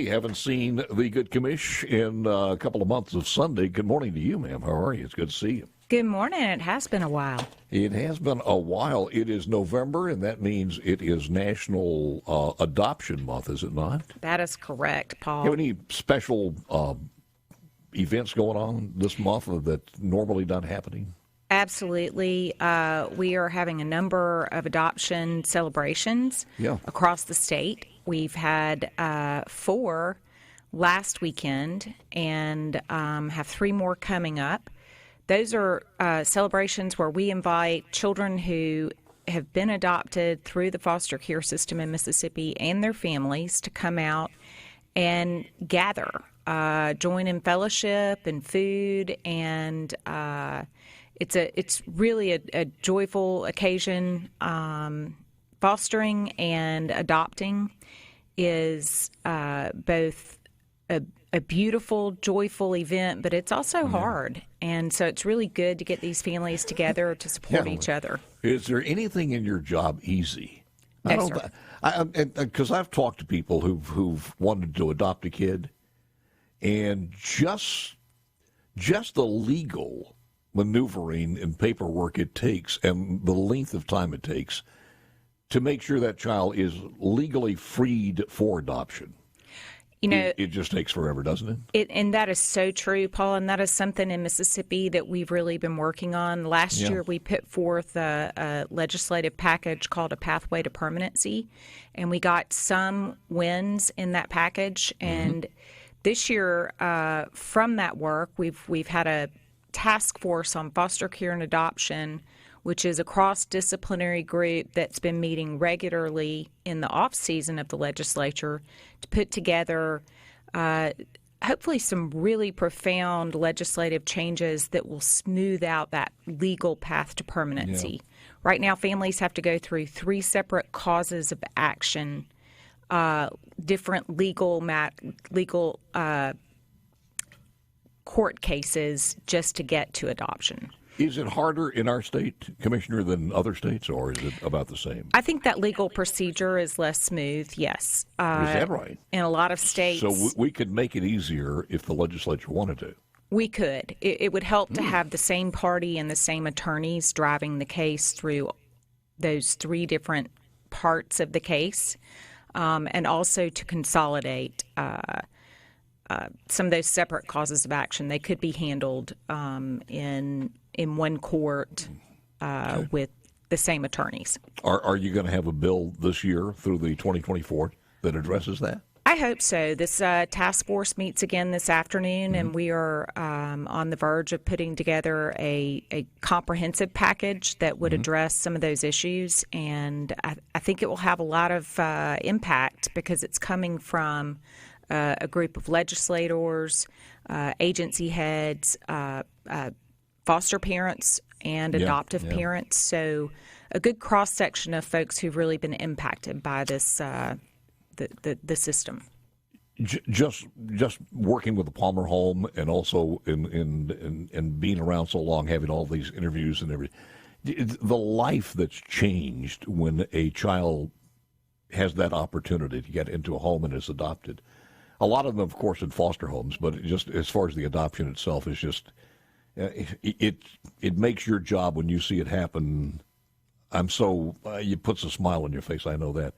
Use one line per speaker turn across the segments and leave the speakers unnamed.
We haven't seen the good commish in a couple of months of Sunday. Good morning to you, ma'am. How are you? It's good to see you.
Good morning. It has been a while.
It has been a while. It is November, and that means it is National Adoption Month, is it not?
That is correct, Paul.
Do you have any special events going on this month that's normally not happening?
Absolutely. We are having a number of adoption celebrations across the state. We've had 4 last weekend and have 3 more coming up. Those are celebrations where we invite children who have been adopted through the foster care system in Mississippi and their families to come out and gather, join in fellowship and food, and it's really a joyful occasion. Fostering and adopting is both a beautiful, joyful event, but it's also hard. And so it's really good to get these families together to support each other.
Is there anything in your job easy?
No, sir.
Because I've talked to people who've wanted to adopt a kid, and just the legal maneuvering and paperwork it takes and the length of time it takes to make sure that child is legally freed for adoption. You know, it just takes forever, doesn't it?
And that is so true, Paul, and that is something in Mississippi that we've really been working on. Last year, we put forth a legislative package called a Pathway to Permanency, and we got some wins in that package. And this year, from that work, we've had a task force on foster care and adoption, which is a cross-disciplinary group that's been meeting regularly in the off-season of the legislature to put together hopefully some really profound legislative changes that will smooth out that legal path to permanency. Yeah. Right now, families have to go through 3 separate causes of action, different legal court cases just to get to adoption.
Is it harder in our state, Commissioner, than other states, or is it about the same?
I think that legal procedure is less smooth, yes.
Is that right?
In a lot of states.
So we could make it easier if the legislature wanted to.
We could. It would help to have the same party and the same attorneys driving the case through those 3 different parts of the case, and also to consolidate some of those separate causes of action. They could be handled in one court with the same attorneys. Are
you going to have a bill this year through the 2024 that addresses that?
I hope so. This task force meets again this afternoon, and we are on the verge of putting together a comprehensive package that would address some of those issues. And I think it will have a lot of impact because it's coming from a group of legislators, agency heads, foster parents, and adoptive parents. So a good cross-section of folks who've really been impacted by this the system.
Just working with the Palmer home and also in being around so long, having all these interviews and everything, the life that's changed when a child has that opportunity to get into a home and is adopted. A lot of them, of course, in foster homes, but just as far as the adoption itself is just, it makes your job when you see it happen. It puts a smile on your face. I know that.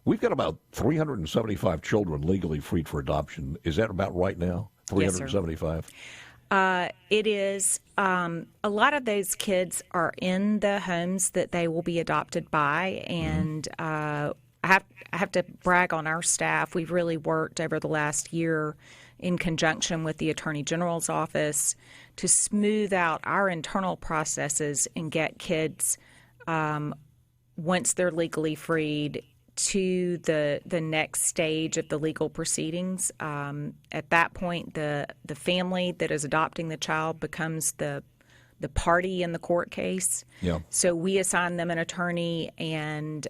We've got about 375 children legally freed for adoption. Is that about right now? 375?
Yes, it is. A lot of those kids are in the homes that they will be adopted by, and I have to brag on our staff. We've really worked over the last year in conjunction with the Attorney General's office to smooth out our internal processes and get kids, once they're legally freed, to the next stage of the legal proceedings. At that point, the family that is adopting the child becomes the party in the court case. Yeah. So we assign them an attorney and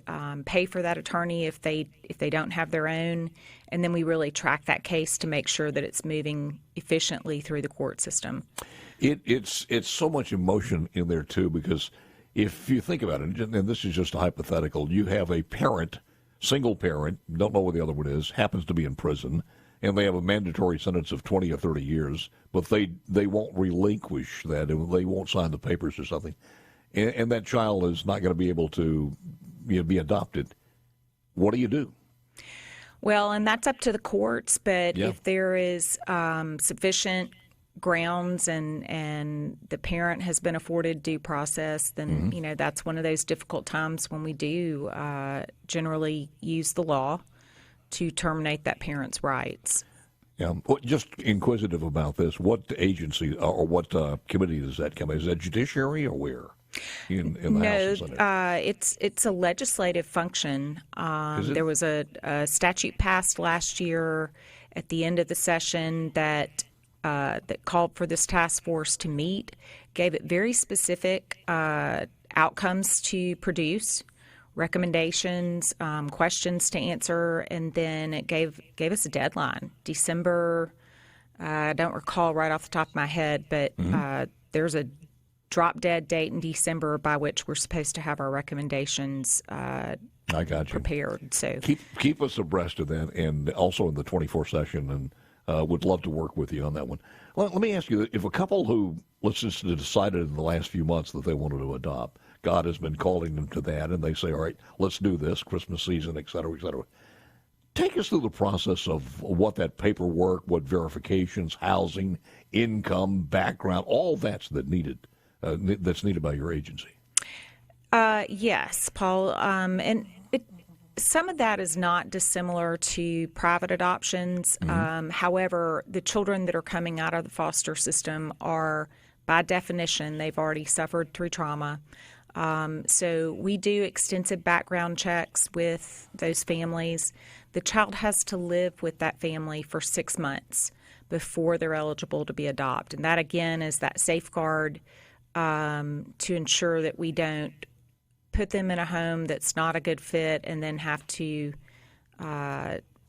pay for that attorney if they don't have their own, and then we really track that case to make sure that it's moving efficiently through the court system.
It's so much emotion in there too, because if you think about it, and this is just a hypothetical, you have a parent, single parent, don't know where the other one is, happens to be in prison. and they have a mandatory sentence of 20 or 30 years, but they won't relinquish that, and they won't sign the papers or something, and that child is not going to be able to be adopted, what do you do?
Well, and that's up to the courts, but if there is sufficient grounds and the parent has been afforded due process, then that's one of those difficult times when we do generally use the law to terminate that parent's rights.
Yeah, just inquisitive about this. What agency or what committee does that come in? Is that judiciary or where? In the House and Senate?
It's a legislative function. There was a statute passed last year at the end of the session that called for this task force to meet, gave it very specific outcomes to produce, recommendations, questions to answer, and then it gave us a deadline, December. I don't recall right off the top of my head, but there's a drop-dead date in December by which we're supposed to have our recommendations
I got you.
prepared. So
keep us abreast of that, and also in the 24th session, and would love to work with you on that one. Let me ask you, if a couple who, let's just decided in the last few months that they wanted to adopt, God has been calling them to that, and they say, all right, let's do this, Christmas season, et cetera, et cetera. Take us through the process of what that paperwork, what verifications, housing, income, background, all that's needed by your agency.
Yes, Paul. And some of that is not dissimilar to private adoptions. However, the children that are coming out of the foster system are, by definition, they've already suffered through trauma. So we do extensive background checks with those families. The child has to live with that family for 6 months before they're eligible to be adopted. And that, again, is that safeguard to ensure that we don't put them in a home that's not a good fit and then have to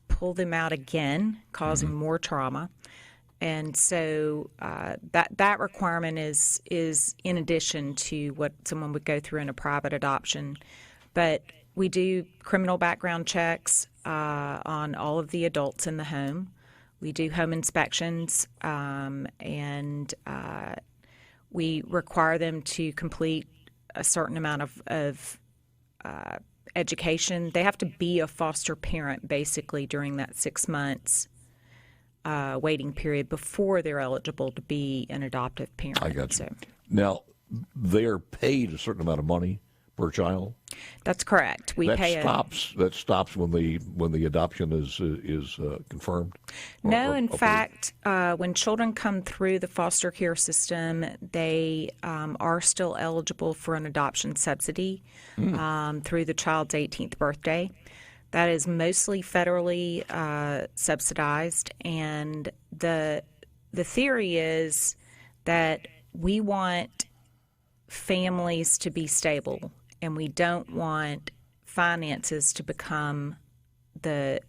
pull them out again, causing more trauma. And so that requirement is in addition to what someone would go through in a private adoption. But we do criminal background checks on all of the adults in the home. We do home inspections, and we require them to complete a certain amount of education. They have to be a foster parent, basically, during that 6 months waiting period before they're eligible to be an adoptive parent.
I got you. So, now, they are paid a certain amount of money per child?
That's correct.
That stops when the adoption is confirmed?
No, in fact, when children come through the foster care system, they are still eligible for an adoption subsidy through the child's 18th birthday. That is mostly federally subsidized, and the theory is that we want families to be stable, and we don't want finances to become the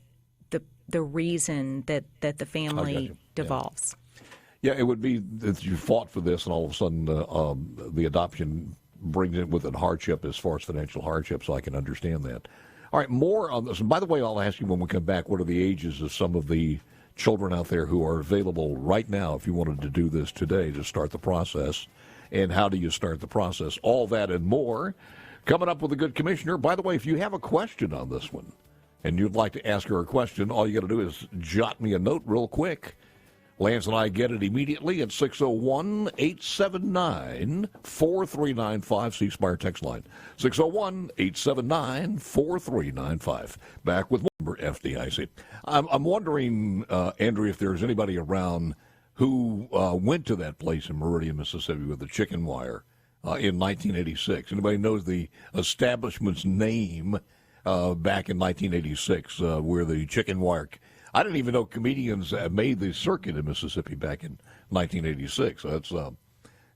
reason that the family devolves.
Yeah, it would be that you fought for this, and all of a sudden the adoption brings it with a hardship as far as financial hardship, so I can understand that. All right, more on this. And by the way, I'll ask you when we come back, what are the ages of some of the children out there who are available right now if you wanted to do this today to start the process, and how do you start the process? All that and more coming up with a good commissioner. By the way, if you have a question on this one and you'd like to ask her a question, all you got to do is jot me a note real quick. Lance and I get it immediately at 601-879-4395, C-Spire text line. 601-879-4395. Back with more FDIC. I'm wondering, Andrea, if there's anybody around who went to that place in Meridian, Mississippi with the chicken wire in 1986. Anybody knows the establishment's name back in 1986 where the chicken wire... I didn't even know comedians made the circuit in Mississippi back in 1986. So that's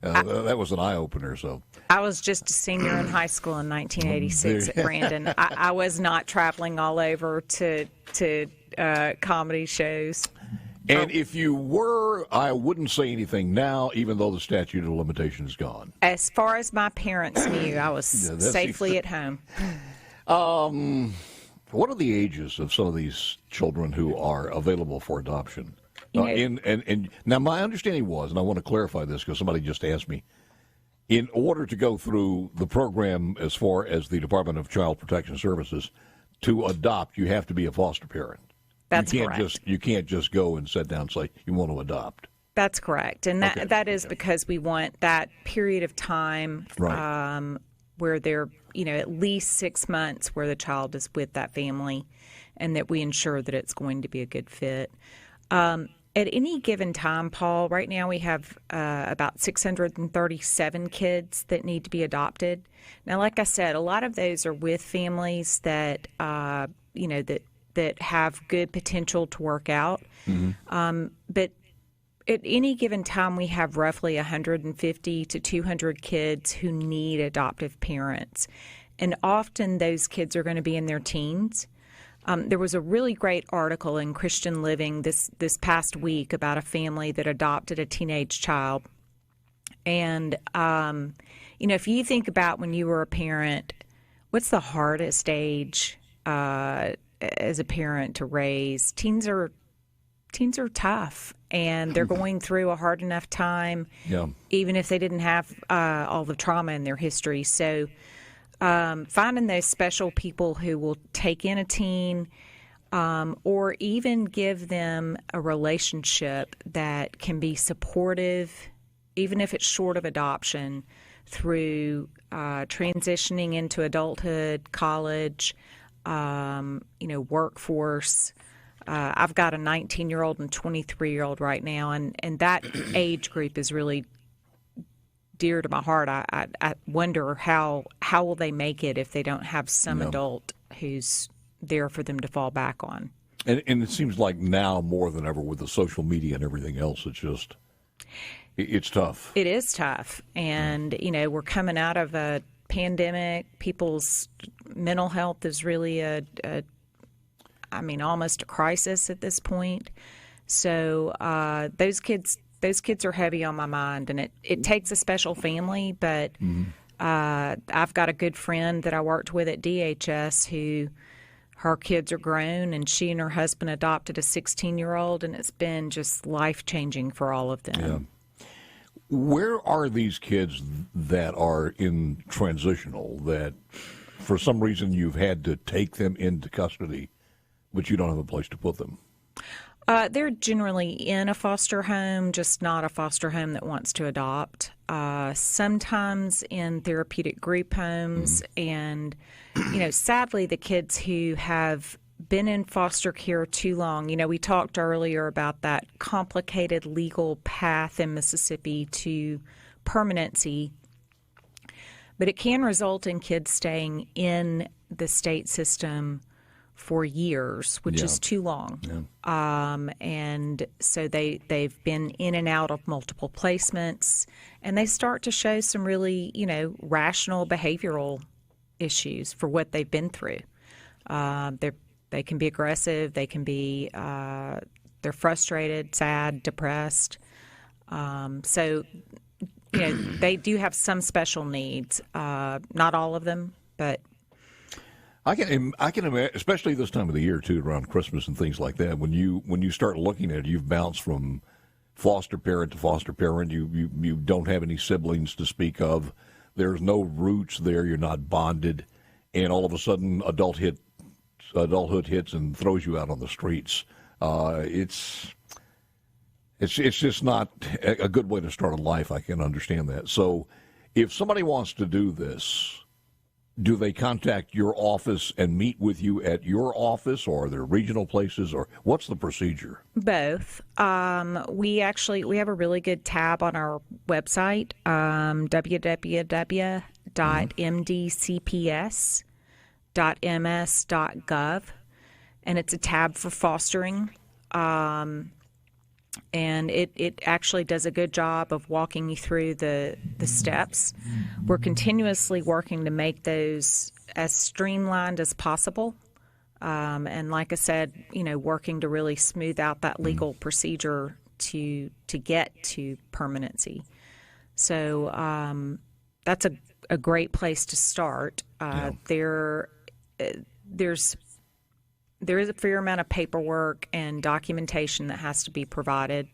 that was an eye-opener. So
I was just a senior in high school in 1986 at Brandon. I was not traveling all over to comedy shows.
And if you were, I wouldn't say anything now, even though the statute of limitations is gone.
As far as my parents knew, I was safely at home.
What are the ages of some of these children who are available for adoption? And now my understanding was, and I want to clarify this because somebody just asked me, in order to go through the program as far as the Department of Child Protection Services, to adopt, you have to be a foster parent.
That's correct.
You can't just go and sit down and say you want to adopt.
That's correct. And that is because we want that period of time where they're, at least 6 months where the child is with that family and that we ensure that it's going to be a good fit. At any given time, Paul, right now we have about 637 kids that need to be adopted. Now, like I said, a lot of those are with families that, that have good potential to work out. Mm-hmm. But at any given time, we have roughly 150 to 200 kids who need adoptive parents. And often those kids are going to be in their teens. There was a really great article in Christian Living this past week about a family that adopted a teenage child. And, if you think about when you were a parent, what's the hardest age as a parent to raise? Teens are tough, and they're going through a hard enough time, even if they didn't have all the trauma in their history. So finding those special people who will take in a teen or even give them a relationship that can be supportive, even if it's short of adoption, through transitioning into adulthood, college, workforce. I've got a 19-year-old and 23-year-old right now, and that age group is really dear to my heart. I wonder how will they make it if they don't have some adult who's there for them to fall back on.
And it seems like now more than ever with the social media and everything else, it's tough.
It is tough. And, we're coming out of a pandemic. People's mental health is really almost a crisis at this point. So those kids are heavy on my mind, and it takes a special family. But I've got a good friend that I worked with at DHS who her kids are grown, and she and her husband adopted a 16-year-old, and it's been just life-changing for all of them.
Yeah. Where are these kids that are in transitional that for some reason you've had to take them into custody, but you don't have a place to put them?
They're generally in a foster home, just not a foster home that wants to adopt. Sometimes in therapeutic group homes. And, sadly, the kids who have been in foster care too long, we talked earlier about that complicated legal path in Mississippi to permanency. But it can result in kids staying in the state system for years, which is too long. Yeah. And so they've been in and out of multiple placements, and they start to show some really, rational behavioral issues for what they've been through. They can be aggressive. They can be they're frustrated, sad, depressed. So, they do have some special needs. Not all of them, but
I can imagine, especially this time of the year too, around Christmas and things like that. When you start looking at it, you've bounced from foster parent to foster parent. You don't have any siblings to speak of. There's no roots there. You're not bonded, and all of a sudden, adulthood hits and throws you out on the streets. It's just not a good way to start a life. I can understand that. So, if somebody wants to do this, do they contact your office and meet with you at your office, or are there regional places, or what's the procedure?
Both. We have a really good tab on our website, www.mdcps.ms.gov, and it's a tab for fostering. And it actually does a good job of walking you through the steps. We're continuously working to make those as streamlined as possible. And like I said, working to really smooth out that legal procedure to get to permanency. So that's a great place to start. There's there is a fair amount of paperwork and documentation that has to be provided.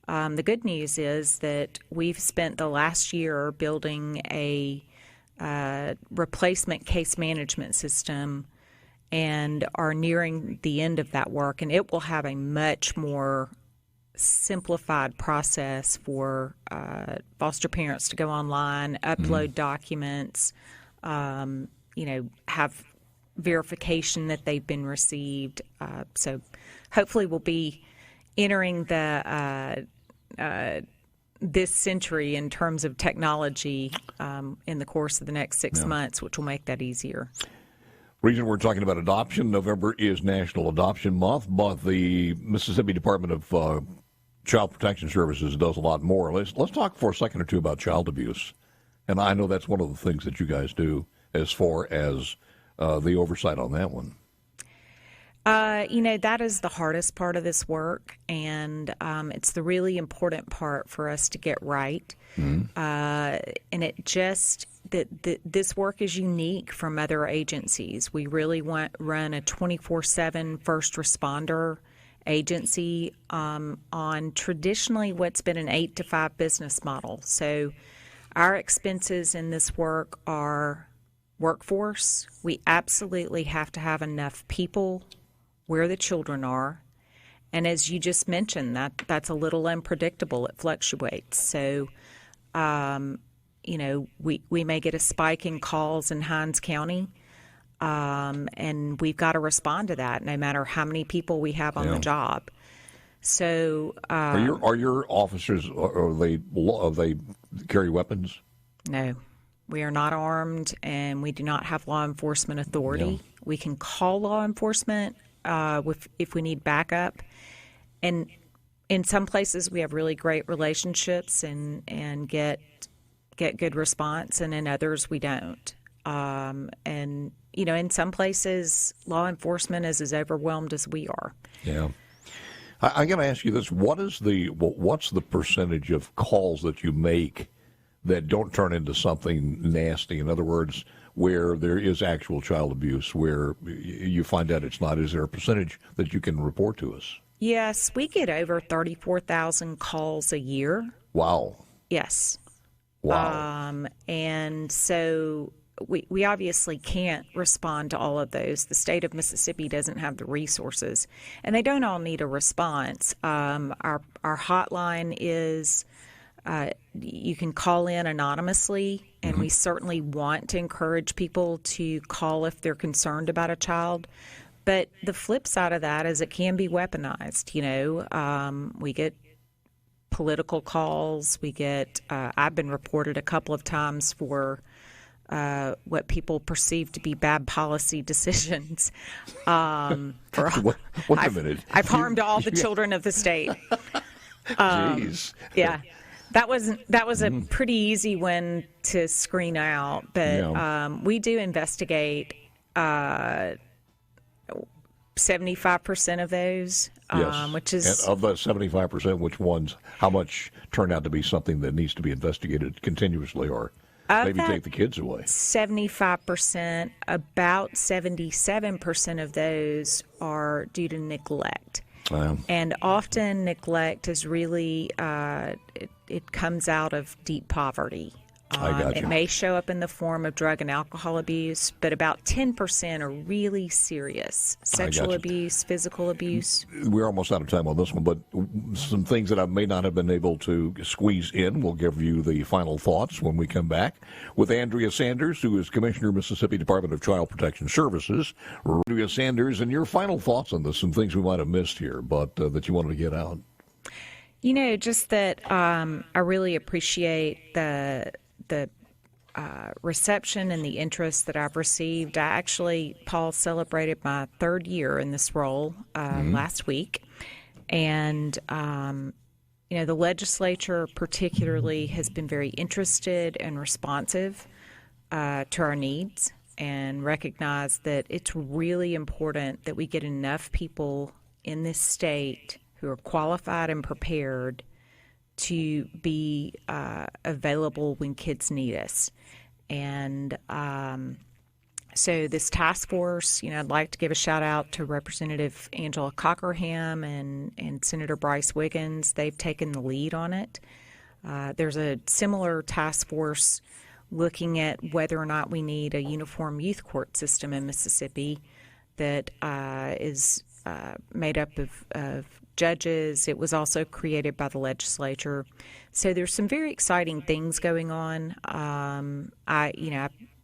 The good news is that we've spent the last year building a replacement case management system and are nearing the end of that work, and it will have a much more simplified process for foster parents to go online, upload documents, have verification that they've been received. So hopefully we'll be entering the this century in terms of technology in the course of the next 6 months, which will make that easier.
Reason we're talking about adoption, November is National Adoption Month, but the Mississippi Department of Child Protection Services does a lot more. Let's talk for a second or two about child abuse. And I know that's one of the things that you guys do as far as the oversight on that one.
That is the hardest part of this work, and it's the really important part for us to get right. And it just this work is unique from other agencies. We really run a 24/7 first responder agency on traditionally what's been an 8 to 5 business model. So our expenses in this work are workforce. We absolutely have to have enough people where the children are. And as you just mentioned, that's a little unpredictable. It fluctuates. So, we may get a spike in calls in Hinds County, and we've got to respond to that no matter how many people we have on the job. So,
are your officers, are they carry weapons?
No. We are not armed, and we do not have law enforcement authority. We can call law enforcement if we need backup. And in some places, we have really great relationships and get good response, and in others, we don't. In some places, law enforcement is as overwhelmed as we are.
Yeah. I got to ask you this: what's the percentage of calls that you make that don't turn into something nasty? In other words, where there is actual child abuse, where you find out it's not? Is there a percentage that you can report to us?
Yes, we get over 34,000 calls a year.
Wow.
Yes.
Wow.
And so we obviously can't respond to all of those. The state of Mississippi doesn't have the resources, and they don't all need a response. Our hotline is you can call in anonymously, and we certainly want to encourage people to call if they're concerned about a child. But the flip side of that is it can be weaponized. We get political calls. We get I've been reported a couple of times for what people perceive to be bad policy decisions.
Wait a minute.
I've harmed all the children of the state.
Jeez.
Yeah. That was a pretty easy one to screen out, but we do investigate 75% of those, which is...
And of the 75%, which ones, how much turn out to be something that needs to be investigated continuously, or maybe take the kids away?
75%, about 77% of those are due to neglect. And often neglect is really, it comes out of deep poverty.
I got you.
It may show up in the form of drug and alcohol abuse, but about 10% are really serious. Sexual abuse, physical abuse.
We're almost out of time on this one, but some things that I may not have been able to squeeze in. We'll give you the final thoughts when we come back with Andrea Sanders, who is Commissioner of Mississippi Department of Child Protection Services. Andrea Sanders, and your final thoughts on this, some things we might have missed here, but that you wanted to get out.
Just that I really appreciate the reception and the interest that I've received. I actually, Paul, celebrated my 3rd year in this role last week. And, the legislature particularly has been very interested and responsive to our needs, and recognize that it's really important that we get enough people in this state who are qualified and prepared to be available when kids need us. And So this task force, I'd like to give a shout out to Representative Angela Cockerham and Senator Bryce Wiggins. They've taken the lead on it. There's a similar task force looking at whether or not we need a uniform youth court system in Mississippi that is made up of judges. It was also created by the legislature. So there's some very exciting things going on.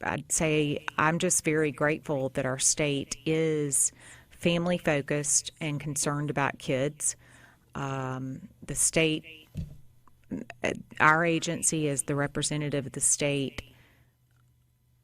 I'd say I'm just very grateful that our state is family focused and concerned about kids. The state, our agency as the representative of the state,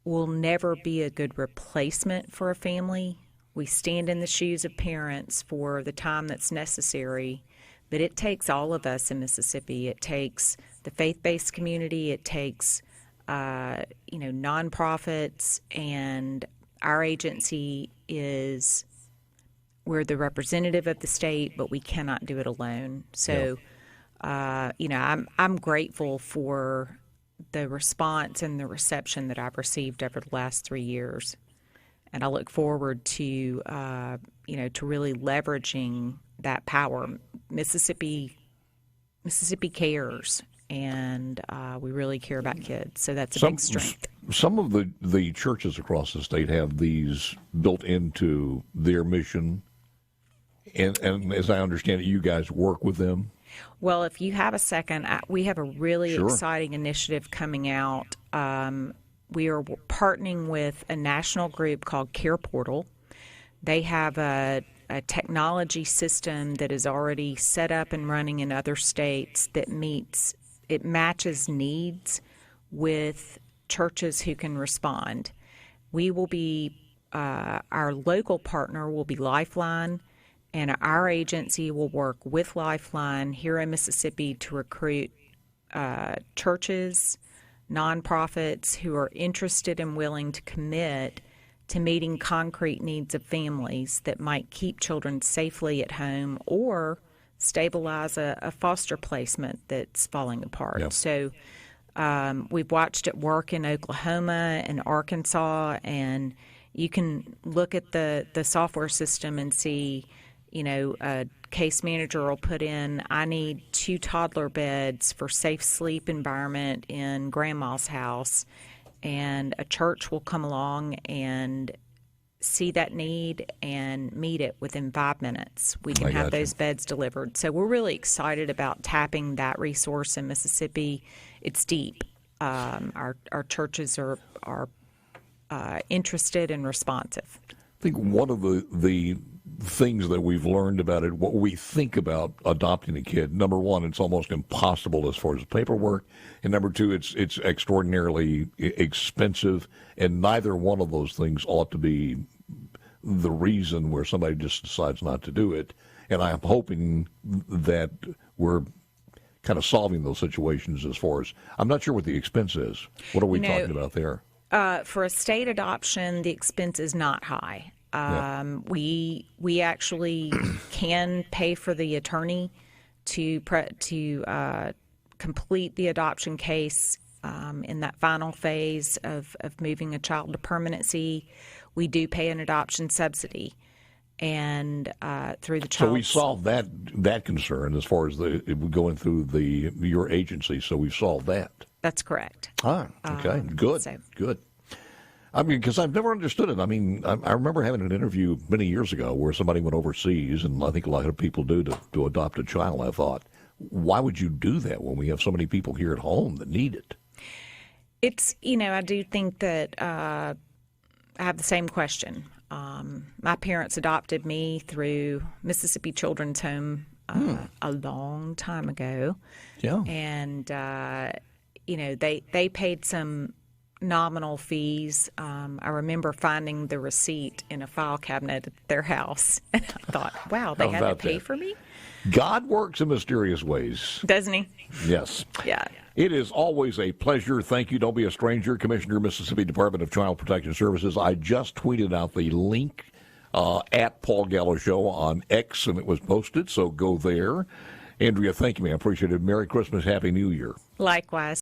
will never be a good replacement for a family. We stand in the shoes of parents for the time that's necessary, but it takes all of us in Mississippi. It takes the faith-based community. It takes nonprofits, and our agency we're the representative of the state, but we cannot do it alone. So, I'm grateful for the response and the reception that I've received over the last 3 years, and I look forward to to really leveraging that power. Mississippi cares. And we really care about kids, so that's a big strength.
Some of the churches across the state have these built into their mission, and as I understand it, you guys work with them.
Well, if you have a second, we have a really exciting initiative coming out. We are partnering with a national group called Care Portal. They have a technology system that is already set up and running in other states that matches needs with churches who can respond. We will be, our local partner will be Lifeline, and our agency will work with Lifeline here in Mississippi to recruit churches, nonprofits who are interested and willing to commit to meeting concrete needs of families that might keep children safely at home or stabilize a foster placement that's falling apart. Yep. So we've watched it work in Oklahoma and Arkansas, and you can look at the software system and see, a case manager will put in, I need 2 toddler beds for safe sleep environment in grandma's house, and a church will come along and see that need and meet it within 5 minutes. We can have those beds delivered. So we're really excited about tapping that resource in Mississippi. It's deep. Our churches are interested and responsive.
I think one of the things that we've learned about it, what we think about adopting a kid, number one, it's almost impossible as far as paperwork, and number two, it's extraordinarily expensive, and neither one of those things ought to be the reason where somebody just decides not to do it. And I'm hoping that we're kind of solving those situations as far as, I'm not sure what the expense is. What are we talking about there?
For a state adoption, the expense is not high. We actually can pay for the attorney to complete the adoption case in that final phase of moving a child to permanency. We do pay an adoption subsidy, and through the child.
So we solved that concern as far as going through your agency. So we've solved that.
That's correct.
Ah, okay, good, good. I mean, because I've never understood it. I mean, I remember having an interview many years ago where somebody went overseas, and I think a lot of people do to adopt a child. I thought, why would you do that when we have so many people here at home that need it?
It's, I do think that I have the same question. My parents adopted me through Mississippi Children's Home a long time ago. Yeah. And, they paid some nominal fees. I remember finding the receipt in a file cabinet at their house, and I thought, wow, they had to pay for me?
God works in mysterious ways.
Doesn't he?
Yes.
Yeah.
It is always a pleasure. Thank you. Don't be a stranger. Commissioner, Mississippi Department of Child Protection Services. I just tweeted out the link at Paul Gallo Show on X, and it was posted, so go there. Andrea, thank you, man. I appreciate it. Merry Christmas. Happy New Year.
Likewise.